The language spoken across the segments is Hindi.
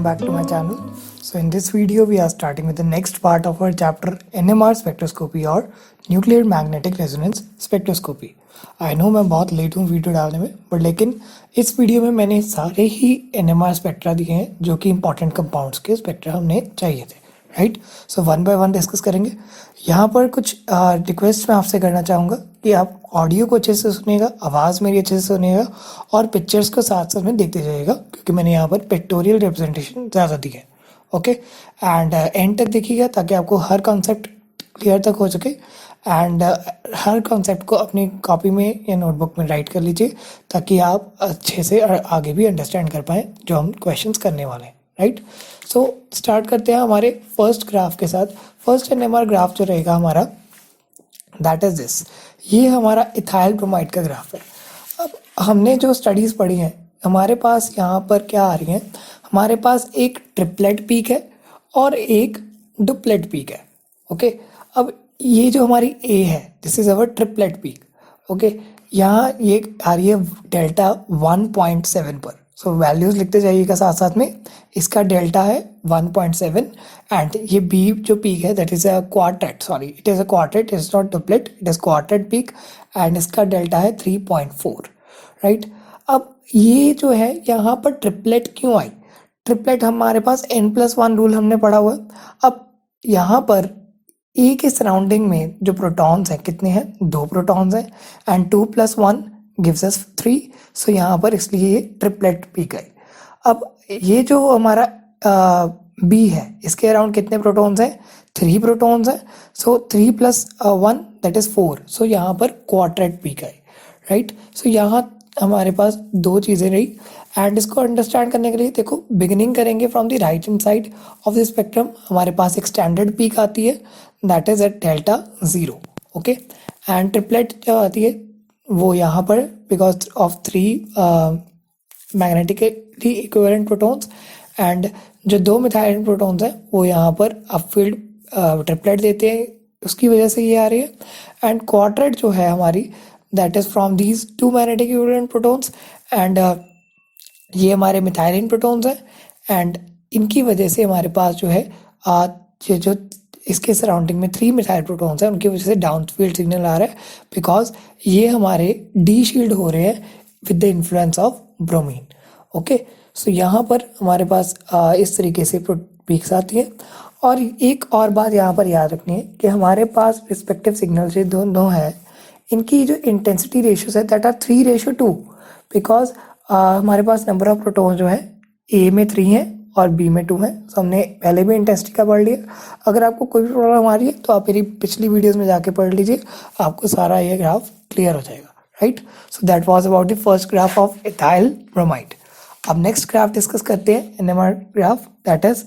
welcome back to my channel. So in this video we are starting with the next part of our chapter NMR spectroscopy or nuclear magnetic resonance spectroscopy. I know मैं बहुत लेट हूँ वीडियो डालने में, बट लेकिन इस वीडियो में मैंने सारे ही NMR स्पेक्ट्रा दिए हैं जो कि इंपॉर्टेंट कंपाउंड्स के स्पेक्ट्रा हमने चाहिए थे, right. So one by one discuss करेंगे. यहाँ पर कुछ रिक्वेस्ट मैं आपसे करना चाहूँगा कि आप ऑडियो को अच्छे से सुनिएगा, आवाज़ मेरी अच्छे से सुनिएगा और पिक्चर्स को साथ साथ में देखते जाइएगा क्योंकि मैंने यहाँ पर पिक्टोरियल रिप्रेजेंटेशन ज़्यादा दी है. ओके, एंड एंड तक देखिएगा ताकि आपको हर कॉन्सेप्ट क्लियर तक हो सके. एंड हर कॉन्सेप्ट को अपनी कॉपी में या नोटबुक में राइट कर लीजिए ताकि आप अच्छे से आगे भी अंडरस्टैंड कर पाएँ जो हम क्वेश्चंस करने वाले हैं, राइट. सो स्टार्ट करते हैं हमारे फर्स्ट ग्राफ के साथ. फर्स्ट NMR ग्राफ जो रहेगा हमारा, दैट इज दिस. ये हमारा इथाइल ब्रोमाइड का ग्राफ है. अब हमने जो स्टडीज़ पढ़ी हैं, हमारे पास यहाँ पर क्या आ रही हैं, हमारे पास एक ट्रिपलेट पीक है और एक डुप्लेट पीक है. ओके, अब ये जो हमारी ए है, this is our triplet peak. Okay, यहाँ ये आ रही है डेल्टा 1.7 पर. सो वैल्यूज़ लिखते जाइएगा साथ साथ में. इसका डेल्टा है 1.7 एंड ये बी जो पीक है that is a quartet, sorry it is a quartet, it is not duplet, it is quartet peak and इसका डेल्टा है 3.4, राइट. अब ये जो है यहाँ पर ट्रिपलेट क्यों आई? ट्रिपलेट हमारे पास N+1 रूल हमने पढ़ा हुआ. अब यहाँ पर ए के सराउंडिंग में जो प्रोटॉन्स हैं कितने हैं? 2 प्रोटॉन्स हैं एंड 2 + 1 गिव्स अस 3. सो यहाँ पर इसलिए ये ट्रिपलेट पीक है. अब ये जो हमारा बी है, इसके अराउंड कितने प्रोटॉन्स हैं? 3 प्रोटॉन्स हैं. सो 3 + 1 दैट इज़ 4. सो यहाँ पर क्वाड्रेट पीक है, राइट. सो यहाँ हमारे पास दो चीज़ें रही एंड इसको अंडरस्टैंड करने के लिए देखो, बिगिनिंग करेंगे from the right hand side of the spectrum. हमारे पास एक स्टैंडर्ड पीक आती है that is at delta 0. Okay, and triplet जो आती है वो यहाँ पर because of 3 magnetically equivalent protons and जो 2 मिथाइल प्रोटॉन्स हैं वो यहाँ पर अपफील्ड ट्रिपलेट देते हैं, उसकी वजह से ये आ रही है. एंड क्वाड्रेट जो है हमारी that is from these 2 magnetic equivalent protons and ये हमारे मिथाइलिन प्रोटॉन्स हैं एंड इनकी वजह से हमारे पास जो है ये जो इसके सराउंडिंग में 3 मिथाइल प्रोटॉन्स हैं उनकी वजह से डाउन फील्ड सिग्नल आ रहा है बिकॉज ये हमारे डी शील्ड हो रहे हैं with the influence of bromine. Okay, so यहाँ पर हमारे पास इस तरीके से पीक्स आती है. और एक और बात यहाँ पर याद रखनी है कि हमारे पास रिस्पेक्टिव सिग्नल जो दोनों है, इनकी जो इंटेंसिटी रेशियोज है दैट आर 3:2 बिकॉज हमारे पास नंबर ऑफ प्रोटॉन्स जो है ए में 3 है और बी में 2 है. सो हमने पहले भी इंटेंसिटी का पढ़ लिया. अगर आपको कोई भी प्रॉब्लम आ रही है तो आप मेरी पिछली वीडियोस में जाके पढ़ लीजिए, आपको सारा ये ग्राफ क्लियर हो जाएगा, right. So that was about the first graph of ethyl bromide. अब नेक्स्ट ग्राफ डिस्कस करते हैं NMR graph that is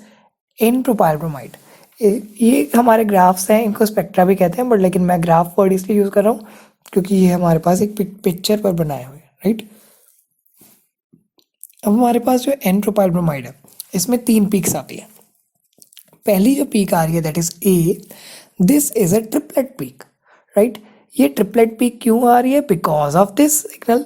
an propyl bromide. ये हमारे ग्राफ्स हैं, इनको स्पेक्ट्रा भी कहते हैं, बट लेकिन मैं ग्राफ वर्ड इसलिए यूज़ कर रहा हूँ क्योंकि ये हमारे पास एक पिक्चर पर बनाए हुए हैं, राइट. अब हमारे पास जो एन प्रोपाइल ब्रोमाइड है इसमें 3 पीक्स आती है. पहली जो पीक आ रही है that is a, this is a triplet peak, right. ये ट्रिपलेट पीक क्यों आ रही है? Because of this signal.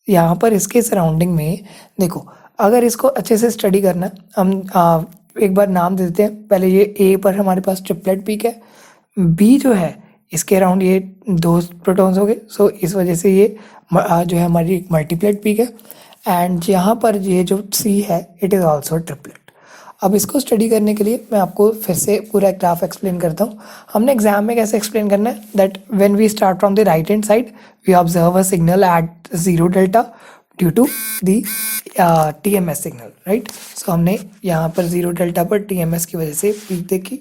यहाँ पर इसके सराउंडिंग में देखो, अगर इसको अच्छे से स्टडी करना, हम एक बार नाम दे देते हैं. पहले ये ए पर हमारे पास ट्रिपलेट पीक है, बी जो है इसके अराउंड ये 2 प्रोटॉन्स हो गए. सो इस वजह से ये जो है हमारी मल्टीप्लेट पीक है. एंड यहाँ पर ये जो सी है इट इज़ ऑल्सो ट्रिपलेट. अब इसको स्टडी करने के लिए मैं आपको फिर से पूरा ग्राफ एक्सप्लेन करता हूँ. हमने एग्जाम में कैसे एक्सप्लेन करना है that when we start from the right hand side we observe a signal at 0 delta due to the TMS signal, right. So हमने यहाँ पर 0 डेल्टा पर TMS की वजह से पीक देखी.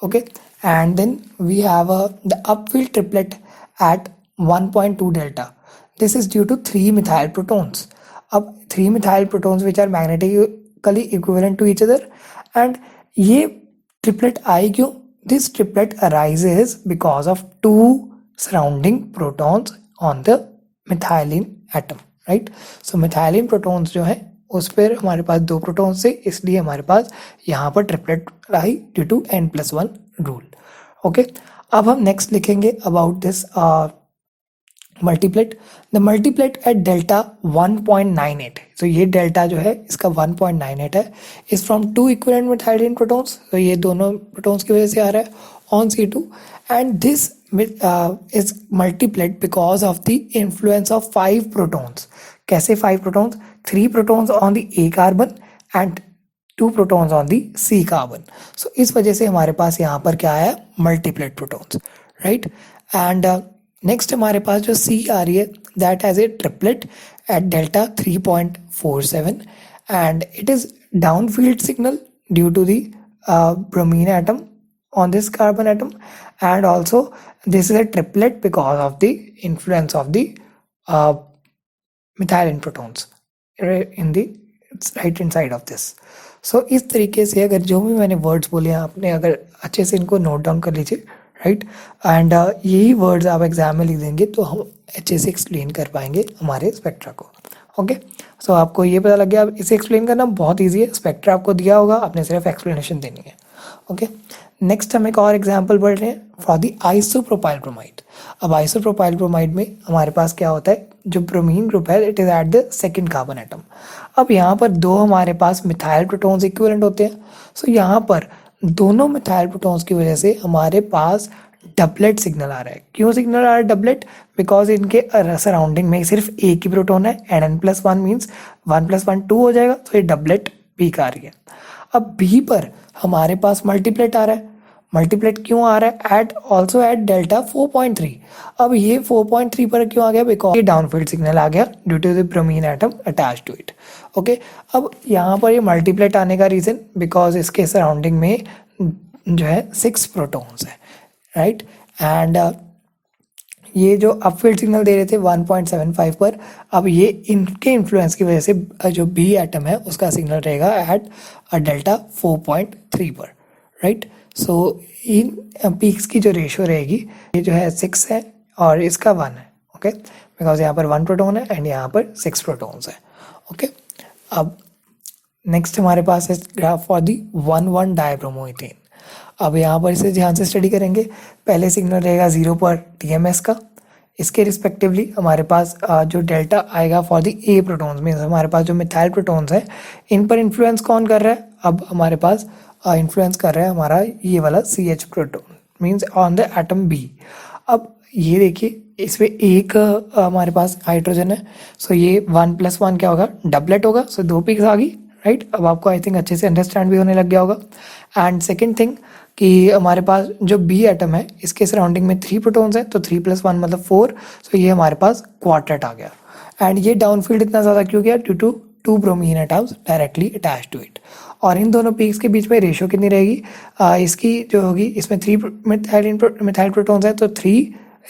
Okay, and then we have the upfield triplet at 1.2 delta. This is due to 3 methyl protons. अब 3 methyl protons which are magnetically equivalent to each other. And ये ट्रिपलेट आई क्यों? This triplet arises because of 2 surrounding protons on the methylene atom, right. So methylene protons जो है उस पर हमारे पास 2 प्रोटॉन्स थे, इसलिए हमारे पास यहाँ पर ट्रिपलेट आई due to N+1 rule. Okay, अब हम नेक्स्ट लिखेंगे about this multiplet, the multiplet at delta 1.98, तो ये डेल्टा जो है इसका 1.98 है, is from two equivalent methylene protons, तो ये दोनों प्रोटॉन्स की वजह से आ रहा है on C2, and this is multiplied because of the influence of 5 protons. कैसे 5 protons? 3 protons on the A carbon and 2 protons on the C carbon. So इस वजह से हमारे पास यहाँ पर क्या आया? Multiplet protons, right? And next हमारे पास जो C आ रही है, that has a triplet at delta 3.47 and it is downfield signal due to the bromine atom on this carbon atom, and also this is a triplet because of the influence of the methylene protons in the right hand side of this. So इस तरीके से अगर जो भी मैंने वर्ड्स बोले हैं आपने अगर अच्छे से इनको नोट डाउन कर लीजिए, राइट, एंड यही वर्ड्स आप एग्जाम में लिख देंगे तो हम अच्छे से एक्सप्लेन कर पाएंगे हमारे स्पेक्ट्रा को. ओके, सो आपको ये पता लग गया. अब इसे एक्सप्लेन करना बहुत ईजी है. स्पेक्ट्रा आपको दिया होगा, आपने सिर्फ एक्सप्लेनेशन देनी है. ओके, नेक्स्ट हम एक और एग्जांपल पढ़ रहे हैं फॉर द आइसोप्रोपाइल ब्रोमाइड. अब आइसोप्रोपाइल ब्रोमाइड में हमारे पास क्या होता है, जो ब्रोमीन ग्रुप है it is at the second carbon atom. अब यहाँ पर दो हमारे पास मिथाइल प्रोटॉन्स इक्विवेलेंट होते हैं. सो यहाँ पर दोनों मिथाइल प्रोटॉन्स की वजह से हमारे पास डबलेट सिग्नल आ रहा है. क्यों सिग्नल आ रहा है डबलेट? बिकॉज इनके सराउंडिंग में सिर्फ एक ही प्रोटॉन है एंड n+1 मीन्स 1+1 2 हो जाएगा, तो ये डबलेट पीक आ रही है. अब बी पर हमारे पास मल्टीप्लेट आ रहा है. मल्टीप्लेट क्यों आ रहा है? At also at delta 4.3. अब ये 4.3 पर क्यों आ गया? बिकॉज ये डाउनफील्ड सिग्नल आ गया due to the bromine atom attach to it. Okay, अब यहाँ पर ये मल्टीप्लेट आने का रीज़न बिकॉज इसके सराउंडिंग में जो है 6 प्रोटॉन्स है, राइट, एंड ये जो अपफील्ड सिग्नल दे रहे थे 1.75 पर, अब ये इनके इन्फ्लुएंस की वजह से जो बी एटम है उसका सिग्नल रहेगा एट डेल्टा 4.3 पर, राइट. सो इन पीक्स की जो रेशियो रहेगी, ये जो है 6 है और इसका 1 है. ओके, बिकॉज यहाँ पर 1 प्रोटॉन है एंड यहाँ पर 6 प्रोटॉन्स है. ओके, अब नेक्स्ट हमारे पास है ग्राफ फॉर दी 1,1 डाइब्रोमोइथेन. अब यहाँ पर इसे ध्यान से स्टडी करेंगे. पहले सिग्नल रहेगा 0 पर TMS का. इसके रिस्पेक्टिवली हमारे पास जो डेल्टा आएगा for the A protons, means हमारे पास जो मिथाइल प्रोटॉन्स हैं इन पर इन्फ्लुएंस कौन कर रहा है? अब हमारे पास इन्फ्लुएंस कर रहा है हमारा ये वाला CH proton, means on the atom B. अब ये देखिए इसमें एक हमारे पास हाइड्रोजन है, सो ये 1+1 क्या होगा? डबलेट होगा. सो 2 पीक्स आ गई, राइट. अब आपको आई थिंक अच्छे से अंडरस्टैंड भी होने लग गया होगा. एंड सेकेंड थिंग कि हमारे पास जो बी एटम है इसके सराउंडिंग में 3 प्रोटॉन्स हैं, तो 3+1 मतलब 4. सो ये हमारे पास क्वार्टेट आ गया. एंड ये डाउनफील्ड इतना ज़्यादा क्यों गया? Due to 2 bromine atoms directly attach to it. और इन दोनों पीक्स के बीच में रेशियो कितनी रहेगी? इसकी जो होगी, इसमें 3 मिथाइल प्रोटॉन्स हैं तो 3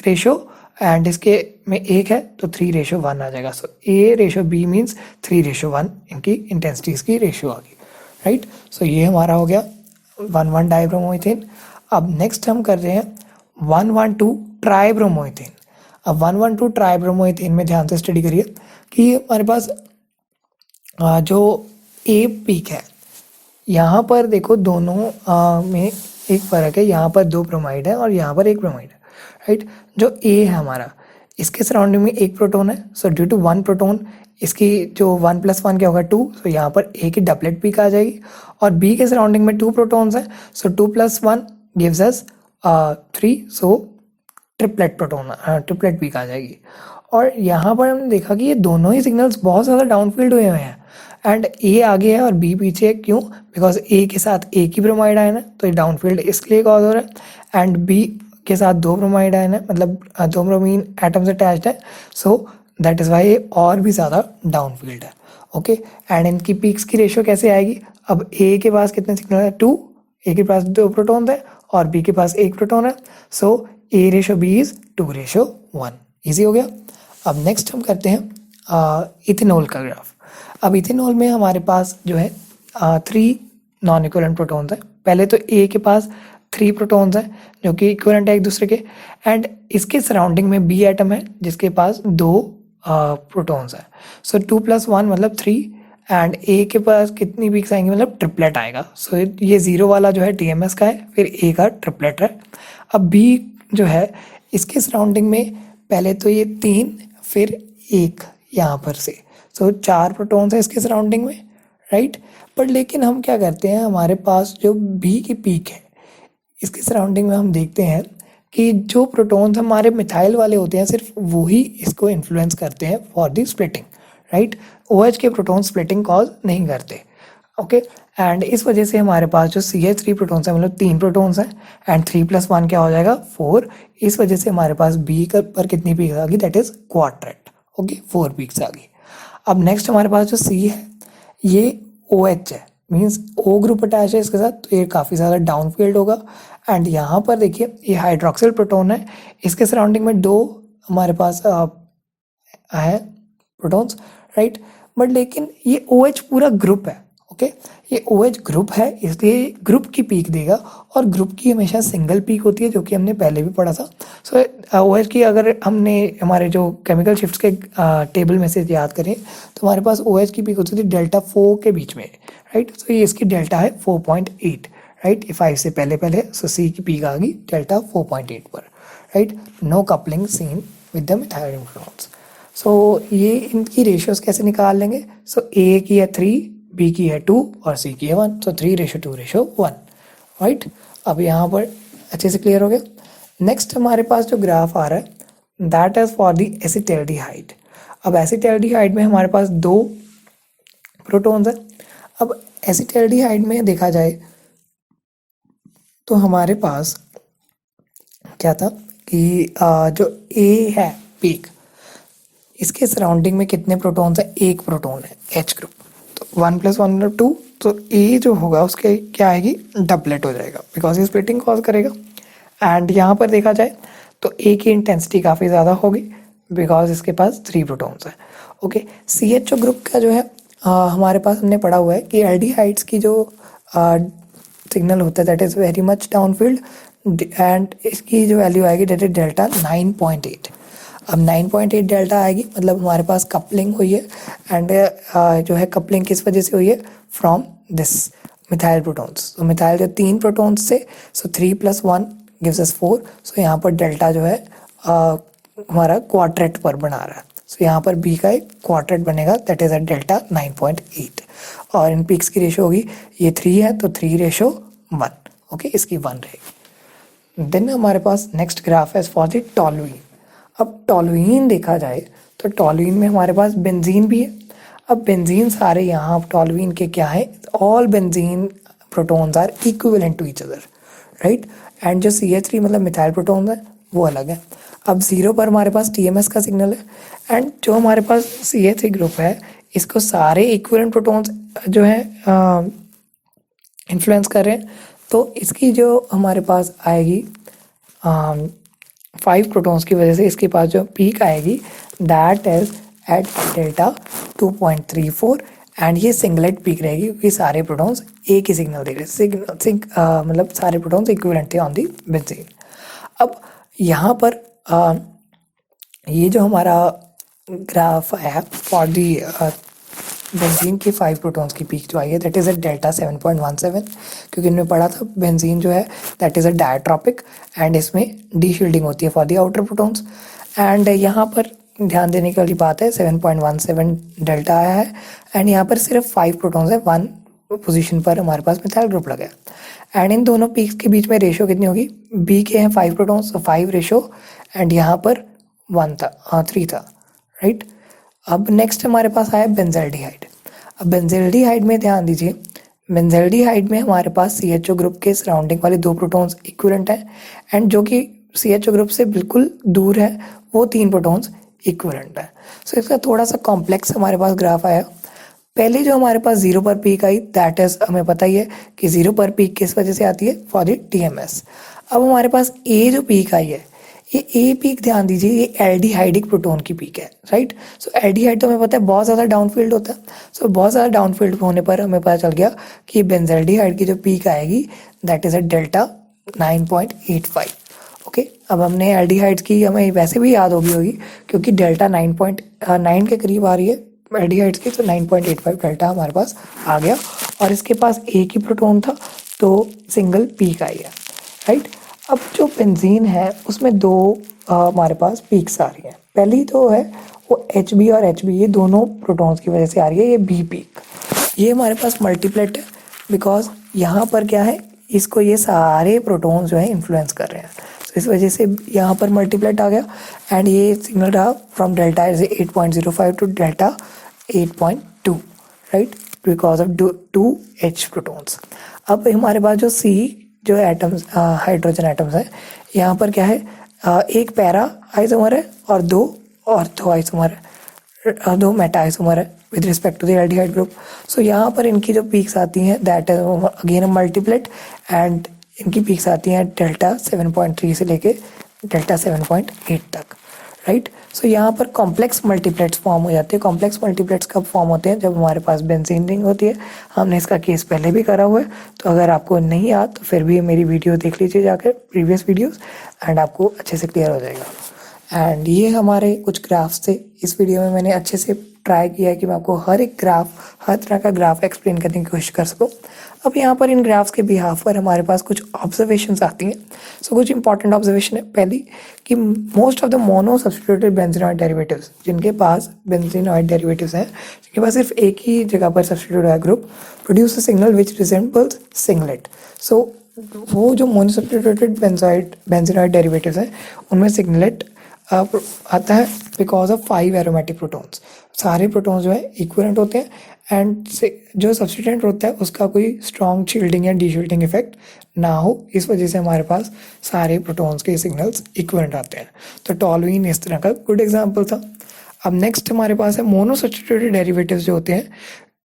रेशियो, एंड इसके में 1 है तो 3:1 आ जाएगा. सो A:B मीन्स 3:1 इनकी इंटेंसिटीज की रेशियो आ गई, राइट. सो ये हमारा हो गया 1,1 डाइब्रोमोइथेन. अब नेक्स्ट हम कर रहे हैं 1,1,2 ट्राइब्रोमोइथेन. अब 1,1,2 ट्राइब्रोमोइथेन में ध्यान से स्टडी करिए कि हमारे पास जो A पीक है, यहाँ पर देखो दोनों में एक फ़र्क है. यहाँ पर 2 ब्रोमाइड है और यहाँ पर 1 ब्रोमाइड है, राइट. जो A है हमारा, इसके सराउंडिंग में 1 प्रोटॉन है. सो ड्यू टू 1 प्रोटॉन इसकी जो 1+1 क्या होगा? 2. सो यहाँ पर A की डबलेट पीक आ जाएगी. और B के सराउंडिंग में 2 प्रोटॉन्स हैं, सो 2+1 गिव्स अस 3. सो ट्रिपलेट पीक आ जाएगी. और यहाँ पर हमने देखा कि ये दोनों ही सिग्नल्स बहुत ज़्यादा डाउनफील्ड हुए हैं एंड A आगे है और B पीछे है. क्यों? बिकॉज A के साथ एक ही ब्रोमाइड आयन है तो ये डाउनफील्ड इसलिए कॉज हो रहा है, एंड B के साथ 2 ब्रोमाइड आयन है, मतलब 2 ब्रोमीन एटम्स अटैच्ड है. सो दैट इज़ वाई ये और भी ज़्यादा डाउनफील्ड है. ओके, एंड इनकी पीक्स की रेशियो कैसे आएगी? अब A के पास कितने सिग्नल है? 2. A के पास 2 प्रोटॉन है और B के पास 1 प्रोटॉन है. सो A:B इज 2:1. ईजी हो गया. अब नेक्स्ट हम करते हैं इथेनॉल का ग्राफ. अब इथेनॉल में हमारे पास जो है 3 नॉन इक्विवेलेंट प्रोटॉन्स हैं. पहले तो A के पास 3 प्रोटॉन्स हैं जो कि इक्विवेलेंट है एक दूसरे के, एंड इसके सराउंडिंग में B एटम है जिसके पास 2 प्रोटॉन्स हैं. सो 2+1 मतलब 3, एंड A के पास कितनी पीक्स आएंगी? मतलब ट्रिपलेट आएगा. सो ये 0 वाला जो है TMS का है, फिर A का ट्रिपलेट है. अब B जो है इसके सराउंडिंग में पहले तो ये 3 फिर 1 यहाँ पर से, सो 4 प्रोटॉन्स है इसके सराउंडिंग में, राइट। बट लेकिन हम क्या करते हैं, हमारे पास जो बी की पीक है इसके सराउंडिंग में हम देखते हैं कि जो प्रोटॉन्स हमारे मिथाइल वाले होते हैं सिर्फ वही इसको इन्फ्लुएंस करते हैं for the splitting, right. OH के प्रोटॉन स्प्लिटिंग कॉज नहीं करते, ओके। एंड इस वजह से हमारे पास जो CH3 प्रोटॉन्स है, मतलब 3 प्रोटॉन्स हैं एंड 3 + 1 क्या हो जाएगा 4। इस वजह से हमारे पास बी पर कितनी पीक्स आ गई, that is quartet, okay, 4 peaks आ गई। अब नेक्स्ट हमारे पास जो C है ये OH है, मीन्स O ग्रुप अटैच है इसके साथ, तो ये काफ़ी ज़्यादा डाउनफील्ड होगा। एंड यहाँ पर देखिए ये हाइड्रोक्सिल प्रोटोन है, इसके सराउंडिंग में 2 हमारे पास है प्रोटॉन्स, राइट। बट लेकिन ये OH पूरा ग्रुप है, ओके। ये OH ग्रुप है इसलिए ग्रुप की पीक देगा, और ग्रुप की हमेशा सिंगल पीक होती है, जो कि हमने पहले भी पढ़ा था। सो OH की अगर हमने हमारे जो केमिकल शिफ्ट्स के टेबल में से याद करें तो हमारे पास OH की पीक होती थी डेल्टा 4 के बीच में, राइट। सो ये इसकी डेल्टा है 4.8, राइट। 5 से पहले सो C की पीक आ गई डेल्टा 4.8 पर, right. No coupling seen with the methyl protons. So ये इनकी रेशियोज कैसे निकाल लेंगे, सो A की है 3, B की है 2 और C की है 1, सो 3:2:1, राइट। अब यहाँ पर अच्छे से क्लियर हो गया। नेक्स्ट हमारे पास जो ग्राफ आ रहा है that is for the acetaldehyde. अब एसिटाल्डिहाइड में हमारे पास 2 प्रोटॉन्स है। अब एसिटाल्डिहाइड में देखा जाए तो हमारे पास क्या था कि जो A है पीक, इसके सराउंडिंग में कितने प्रोटॉन्स है, 1 प्रोटॉन है H ग्रुप, तो 1 + 1 = 2, तो A जो होगा उसके क्या आएगी, डबलेट हो जाएगा, बिकॉज ये स्प्लिटिंग कॉज करेगा। एंड यहाँ पर देखा जाए तो A की इंटेंसिटी काफ़ी ज़्यादा होगी बिकॉज इसके पास 3 प्रोटॉन्स है, ओके। CHO ग्रुप का जो है हमारे पास हमने पढ़ा हुआ है कि एल्डिहाइड्स की जो सिग्नल होता है that is very much downfield, and इसकी जो वैल्यू आएगी दैट इज डेल्टा 9.8। अब 9.8 डेल्टा आएगी, मतलब हमारे पास कपलिंग हुई है। एंड जो है कपलिंग किस वजह से हुई है, फ्रॉम दिस मिथाइल प्रोटॉन्स। तो मिथाइल जो 3 प्रोटॉन्स से, सो 3 + 1 गिव्स अस 4। सो यहाँ पर डेल्टा जो है हमारा क्वाड्रेट पर बना रहा है, सो यहाँ पर B का एक क्वाड्रेट बनेगा दैट इज अ डेल्टा 9.8, और इन पीक्स की रेशो होगी, ये 3 है तो 3:1, ओके, इसकी 1 रहेगी। देन हमारे पास नेक्स्ट ग्राफ है फॉर द टॉलुइन। अब टॉलुइन देखा जाए तो टॉलुइन में हमारे पास बेंजीन भी है। अब बेंजीन सारे यहाँ टॉलुइन के क्या है, all benzene protons are equivalent to each other, right. And जो CH3 मतलब मिथाइल प्रोटॉन्स है वो अलग है। अब 0 पर हमारे पास TMS का सिग्नल है, एंड जो हमारे पास CH3 ग्रुप है इसको सारे इक्विवेलेंट प्रोटॉन्स जो है इन्फ्लुएंस कर रहे हैं, तो इसकी जो हमारे पास आएगी 5 प्रोटॉन्स की वजह से इसके पास जो पीक आएगी that is at delta 2.34, and ये सिंगलेट पीक रहेगी क्योंकि सारे प्रोटॉन्स एक ही सिग्नल दे रहे हैं, मतलब सारे प्रोटॉन्स इक्विवेलेंट थे ऑन दी बेंजीन। अब यहाँ पर ये जो हमारा ग्राफ है फॉर दी बेंजीन की 5 प्रोटॉन्स की पीक जो आई है दैट इज़ अ डेल्टा 7.17, क्योंकि इनमें पढ़ा था बेंजीन जो है दैट इज़ अ डायट्रॉपिक, एंड इसमें डी शील्डिंग होती है for the outer protons. And यहाँ पर ध्यान देने वाली बात है 7.17 डेल्टा आया है, एंड यहाँ पर सिर्फ 5 प्रोटॉन्स है, 1 पोजीशन पर हमारे पास मिथाइल ग्रुप लगा है। एंड इन दोनों पीक्स के बीच में रेशो कितनी होगी, B के हैं 5 प्रोटॉन्स, 5 रेशो, एंड यहाँ पर 1 था, 3 था, राइट। अब नेक्स्ट हमारे पास आया बेंजल्डिहाइड। अब बेंजल्डिहाइड में ध्यान दीजिए, बेंजल्डिहाइड में हमारे पास CHO ग्रुप के सराउंडिंग वाले 2 प्रोटॉन्स इक्विवेलेंट हैं, एंड जो कि CHO ग्रुप से बिल्कुल दूर है वो 3 प्रोटॉन्स इक्विवेलेंट है। सो इसका थोड़ा सा कॉम्प्लेक्स हमारे पास ग्राफ आया। पहले जो हमारे पास 0 पर पीक आई दैट इज हमें पता ही है कि 0 पर पीक किस वजह से आती है, फॉर द TMS। अब हमारे पास A जो पीक आई है, ये A पीक ध्यान दीजिए ये एल्डिहाइडिक प्रोटॉन की पीक है, राइट। सो एल्डिहाइड तो हमें पता है बहुत ज़्यादा डाउनफील्ड होता है, सो बहुत ज़्यादा डाउनफील्ड होने पर हमें पता चल गया कि बेंजल्डिहाइड की जो पीक आएगी that is a delta 9.85, okay. अब हमने एल्डिहाइड्स की हमें वैसे भी याद होगी क्योंकि डेल्टा 9.9 के करीब आ रही है एल्डिहाइड्स की, तो 9.85 डेल्टा हमारे पास आ गया, और इसके पास एक ही प्रोटॉन था तो सिंगल पीक आई है, राइट। अब जो बेंजीन है उसमें 2 हमारे पास पीक्स आ रही हैं। पहली तो है वो एच बी और एच बी, ये दोनों प्रोटॉन्स की वजह से आ रही है। ये बी पीक, ये हमारे पास मल्टीप्लेट है बिकॉज यहाँ पर क्या है, इसको ये सारे प्रोटॉन्स जो है इन्फ्लुएंस कर रहे हैं, तो इस वजह से यहाँ पर मल्टीप्लेट आ गया। एंड ये सिग्नल रहा from delta 8.05 to delta 8.2, right, because of two H protons. अब हमारे पास जो सी जो एटम्स हाइड्रोजन एटम्स है, यहाँ पर क्या है, एक पैरा आइसोमर है और दो ऑर्थो आइसोमर है, दो मेटा आइसोमर है with respect to the aldehyde group. So यहाँ पर इनकी जो पीक्स आती हैं that is again multiplet, and इनकी पीक्स आती हैं डेल्टा 7.3 से लेके डेल्टा 7.8 तक, राइट। सो यहाँ पर कॉम्प्लेक्स मल्टीप्लेट्स फॉर्म हो जाते हैं। कॉम्प्लेक्स मल्टीप्लेट्स कब फॉर्म होते हैं, जब हमारे पास बेंजीन रिंग होती है। हमने इसका केस पहले भी करा हुआ है, तो अगर आपको नहीं याद तो फिर भी मेरी वीडियो देख लीजिए जाकर, प्रीवियस वीडियोस, एंड आपको अच्छे से क्लियर हो जाएगा। एंड ये हमारे कुछ ग्राफ्स थे। इस वीडियो में मैंने अच्छे से ट्राई किया है कि मैं आपको हर एक ग्राफ, हर तरह का ग्राफ एक्सप्लेन करने की कोशिश कर सकूँ। अब यहाँ पर इन ग्राफ्स के बिहाफ पर हमारे पास कुछ ऑब्जर्वेशंस आती हैं। सो कुछ इंपॉर्टेंट ऑब्जर्वेशन है। पहली कि most of the mono substituted benzenoid derivatives, जिनके पास बेंजीनॉइड डेरिवेटिव्स हैं, जिनके पास सिर्फ एक ही जगह पर सब्स्टिट्यूट है group, produce a signal which resembles singlet. So वो जो मोनो सब्स्टिट्यूटेड बेंजीनॉइड डेरिवेटिव्स हैं, उनमें सिंगलेट आता है बिकॉज ऑफ 5 एरोमेटिक प्रोटॉन्स। सारे प्रोटॉन्स जो है इक्विवेलेंट होते हैं, एंड जो सब्स्टिट्यूएंट होता है उसका कोई स्ट्रॉन्ग शील्डिंग या डीशील्डिंग इफेक्ट ना हो, इस वजह से हमारे पास सारे प्रोटॉन्स के सिग्नल्स इक्विवेलेंट आते हैं। तो टॉलुइन इस तरह का गुड एग्जाम्पल था। अब नेक्स्ट हमारे पास है मोनो सब्स्टिट्यूटेड डेरिवेटिव्स जो होते हैं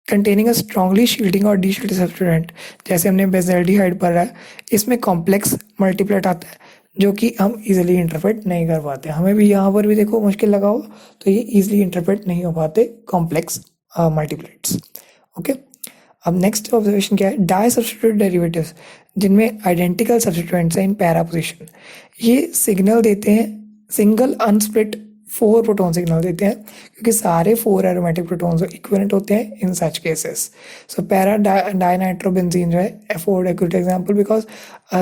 कंटेनिंग अ स्ट्रॉन्गली शील्डिंग और डीशील्ड सब्स्टिट्यूएंट, जैसे हमने बेंजल्डिहाइड पढ़ा है। इसमें कॉम्प्लेक्स मल्टीप्लेट आता है जो कि हम इजीली इंटरप्रेट नहीं कर पाते। हमें भी यहाँ पर भी देखो मुश्किल लगा हो, तो ये इजीली इंटरप्रेट नहीं हो पाते कॉम्प्लेक्स मल्टीप्लेट्स। ओके, अब नेक्स्ट ऑब्जर्वेशन क्या है, डाई सब्स्टिट्यूट डेरिवेटिव्स, जिनमें आइडेंटिकल सब्स्टिट्यूएंट्स हैं इन पैरा पोजीशन, ये सिग्नल देते हैं सिंगल अनस्प्लिट 4 प्रोटॉन सिग्नल देते हैं, क्योंकि सारे 4 एरोमेटिक प्रोटॉन्स इक्विवेलेंट होते हैं इन सच केसेस। सो पैरा डाइनाइट्रोबेंजीन जो है afford a good example, because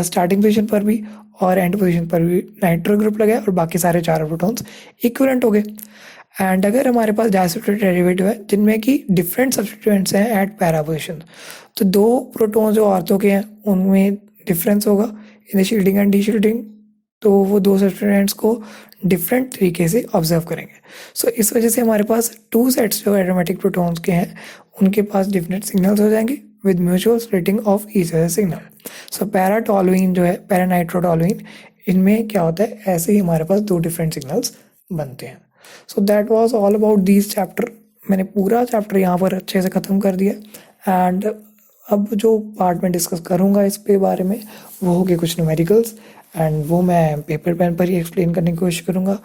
starting position पर भी और एंड पोजीशन पर भी नाइट्रो ग्रुप लगा और बाकी सारे 4 प्रोटॉन्स इक्विवेलेंट हो गए। एंड अगर हमारे पास डाइसब्स्टिट्यूटेड डेरिवेटिव है जिनमें कि डिफरेंट सब्स्टिट्यूएंट्स हैं एट पैरा पोजीशन, तो 2 प्रोटॉन्स जो ऑर्थो के हैं उनमें डिफरेंस होगा इन द शील्डिंग एंड डीशील्डिंग, तो वो 2 सब्स्टिट्यूएंट्स को डिफरेंट तरीके से ऑब्जर्व करेंगे। सो इस वजह से हमारे पास 2 सेट्स जो एरोमेटिक प्रोटॉन्स के हैं उनके पास डिफरेंट सिग्नल्स हो जाएंगे with mutual splitting of each other signal. So paratoluene जो है, पैरानाइट्रोटोलुइन, इनमें क्या होता है, ऐसे ही हमारे पास 2 डिफरेंट सिग्नल्स बनते हैं। So that was all about this chapter. मैंने पूरा चैप्टर यहाँ पर अच्छे से ख़त्म कर दिया। एंड अब जो पार्ट में डिस्कस करूँगा इस पे बारे में वो हो गए कुछ न्यूमेरिकल्स, एंड वो मैं पेपर पेन पर ही एक्सप्लेन करने की कोशिश करूँगा।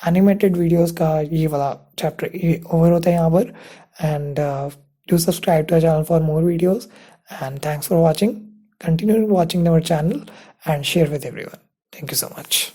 एनिमेटेड वीडियोस का ये वाला चैप्टर ये ओवर होता है यहाँ पर। And do subscribe to our channel for more videos, and thanks for watching. Continue watching our channel and share with everyone. Thank you so much.